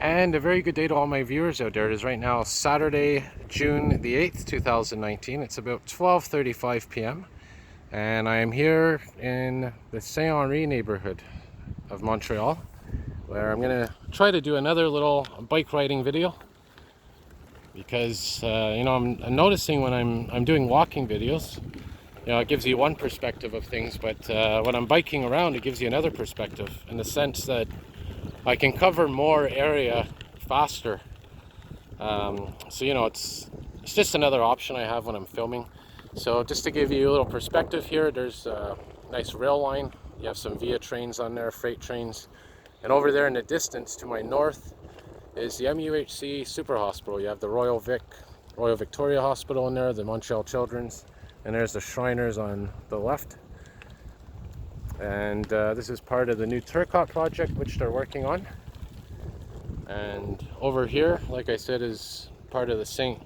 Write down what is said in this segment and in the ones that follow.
And a very good day to all my viewers out there. It is right now Saturday, June the 8th, 2019. It's about 12:35 p.m. and I am here in the Saint Henri neighborhood of Montreal, where I'm going to try to do another little bike riding video because I'm noticing when I'm doing walking videos, it gives you one perspective of things, but when I'm biking around, it gives you another perspective in the sense that I can cover more area faster. It's just another option I have when I'm filming. So just to give you a little perspective here, there's a nice rail line. You have some via trains on there, freight trains. And over there in the distance to my north is the MUHC Super Hospital. You have the Royal Victoria Hospital in there, the Montreal Children's, and there's the Shriners on the left. And this is part of the new Turcotte project which they're working on. And over here, like I said, is part of the Saint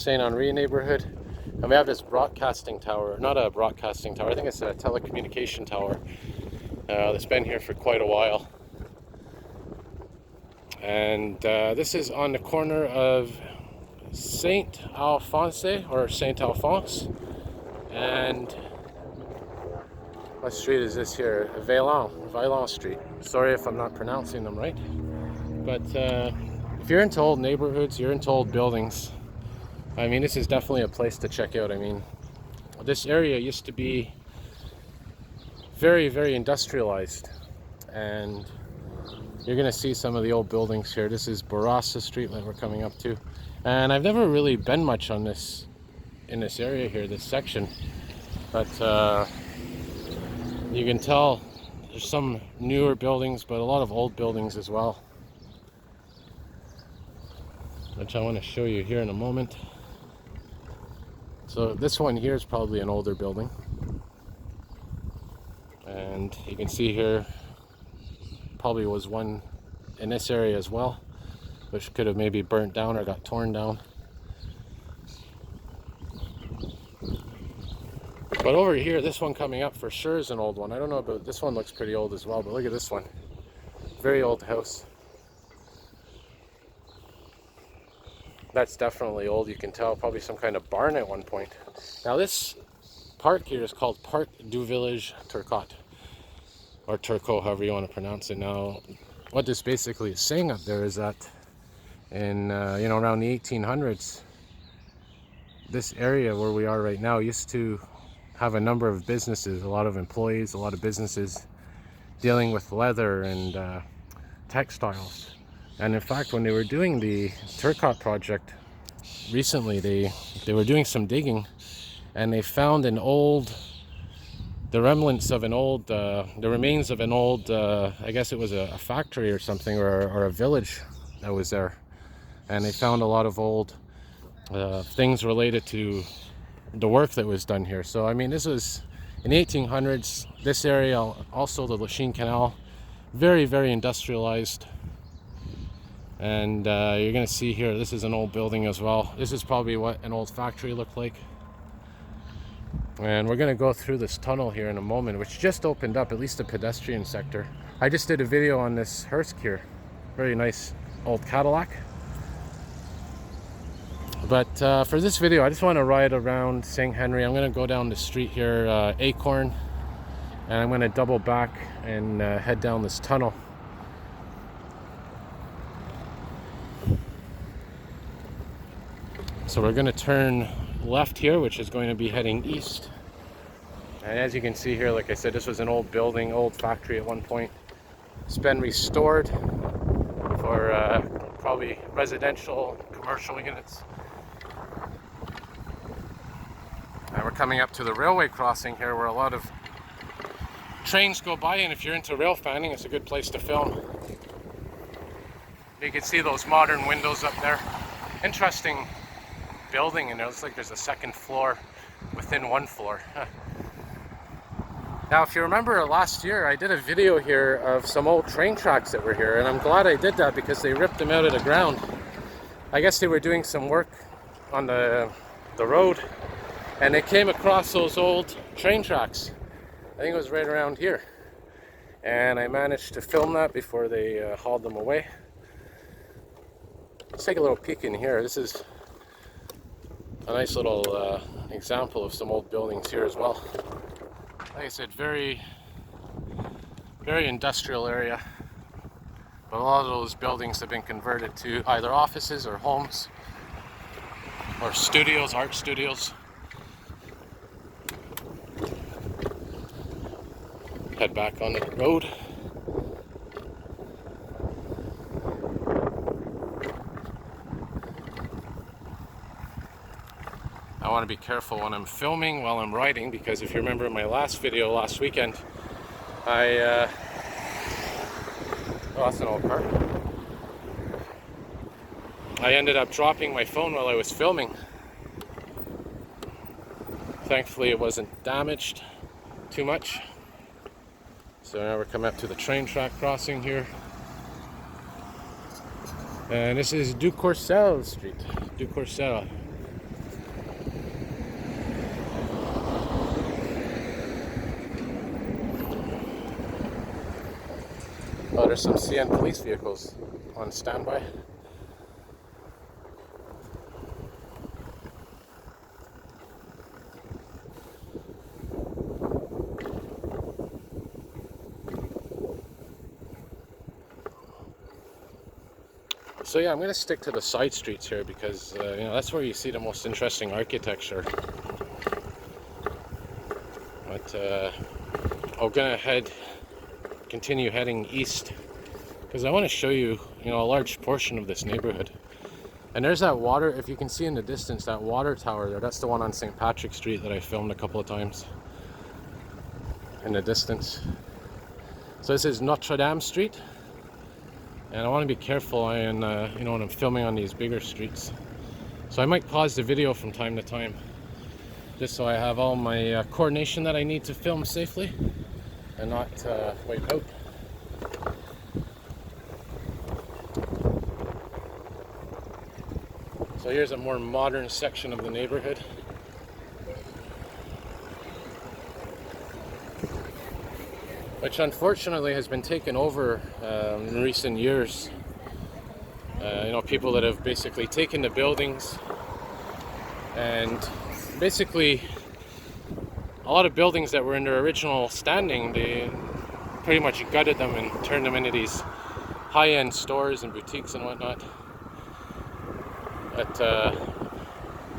Henri neighborhood. And we have this broadcasting tower, not a broadcasting tower, I think it's a telecommunication tower that's been here for quite a while. And this is on the corner of Saint Alphonse and what street is this here? Vaillant Street. Sorry if I'm not pronouncing them right. But if you're into old neighborhoods, you're into old buildings, I mean, this is definitely a place to check out. I mean, this area used to be very, very industrialized. And you're going to see some of the old buildings here. This is Bourassa Street that we're coming up to. And I've never really been much in this area here, this section. But you can tell there's some newer buildings, but a lot of old buildings as well, which I want to show you here in a moment. So this one here is probably an older building. And you can see here, probably was one in this area as well, which could have maybe burnt down or got torn down. But over here, this one coming up for sure is an old one. I don't know about this one, looks pretty old as well, but look at this one. Very old house. That's definitely old, you can tell, probably some kind of barn at one point. Now this park here is called Parc du Village Turcotte, or Turcot, however you want to pronounce it. Now, what this basically is saying up there is that in, around the 1800s, this area where we are right now used to have a number of businesses, a lot of employees, a lot of businesses dealing with leather and textiles. And in fact, when they were doing the Turcotte project recently, they were doing some digging, and they found the remains of an old, I guess it was a factory or something, or a village that was there. And they found a lot of old things related to the work that was done here. So I mean, this was in the 1800s. This area, also the Lachine Canal, very, very industrialized. And you're gonna see here, this is an old building as well. This is probably what an old factory looked like. And we're gonna go through this tunnel here in a moment, which just opened up, at least the pedestrian sector. I just did a video on this hearse here, very nice old Cadillac. But for this video, I just want to ride around Saint Henri. I'm going to go down the street here, Acorn, and I'm going to double back and head down this tunnel. So we're going to turn left here, which is going to be heading east. And as you can see here, like I said, this was an old building, old factory at one point. It's been restored for probably residential, commercial units. And we're coming up to the railway crossing here, where a lot of trains go by, and if you're into rail fanning, it's a good place to film. You can see those modern windows up there. Interesting building, and it looks like there's a second floor within one floor. Now, if you remember last year, I did a video here of some old train tracks that were here, and I'm glad I did that because they ripped them out of the ground. I guess they were doing some work on the road, and they came across those old train tracks. I think it was right around here. And I managed to film that before they hauled them away. Let's take a little peek in here. This is a nice little example of some old buildings here as well. Like I said, very industrial area. But a lot of those buildings have been converted to either offices or homes or studios, art studios. Head back onto the road. I want to be careful when I'm filming while I'm riding, because if you remember in my last video last weekend, oh, that's an old car. I ended up dropping my phone while I was filming. Thankfully it wasn't damaged too much. So now we're coming up to the train track crossing here. And this is Du Corcel Street. Du Corcel. Oh, there's some CN police vehicles on standby. So yeah, I'm going to stick to the side streets here because you know, that's where you see the most interesting architecture. But I'm going to continue heading east because I want to show you, you know, a large portion of this neighborhood. And there's that water, if you can see in the distance, that water tower there. That's the one on St. Patrick Street that I filmed a couple of times in the distance. So this is Notre Dame Street. And I want to be careful and you know, when I'm filming on these bigger streets. So I might pause the video from time to time, just so I have all my coordination that I need to film safely and not wipe out. So here's a more modern section of the neighborhood. Which unfortunately has been taken over in recent years. You know, people that have basically taken the buildings and basically a lot of buildings that were in their original standing, they pretty much gutted them and turned them into these high-end stores and boutiques and whatnot. But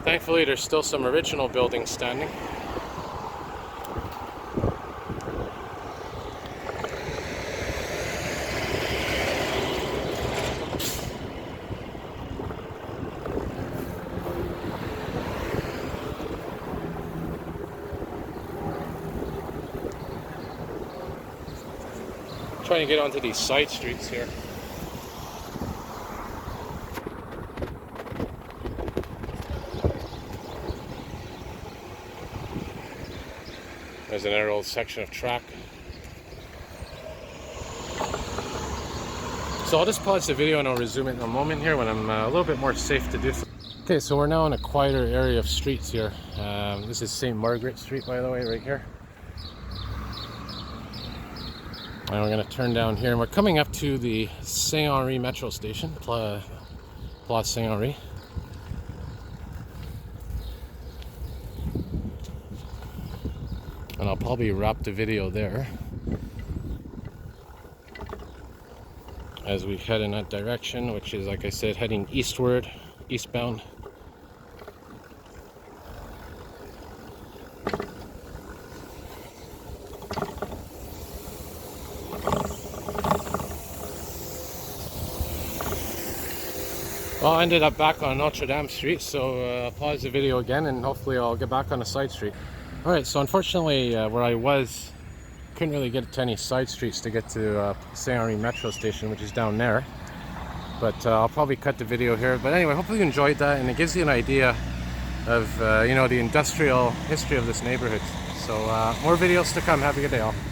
thankfully there's still some original buildings standing. Trying to get onto these side streets here. There's another old section of track. So I'll just pause the video and I'll resume it in a moment here when I'm a little bit more safe to do so. Okay, so we're now in a quieter area of streets here. This is St. Margaret Street, by the way, right here. And we're going to turn down here, and we're coming up to the Saint Henri metro station, Place Saint Henri. And I'll probably wrap the video there as we head in that direction, which is, like I said, heading eastward, eastbound. Well, I ended up back on Notre Dame Street, so I'll pause the video again and hopefully I'll get back on a side street. Alright, so unfortunately where I was, couldn't really get to any side streets to get to Saint Henri metro station, which is down there. But I'll probably cut the video here. But anyway, hopefully you enjoyed that, and it gives you an idea of you know, the industrial history of this neighborhood. So more videos to come. Have a good day all.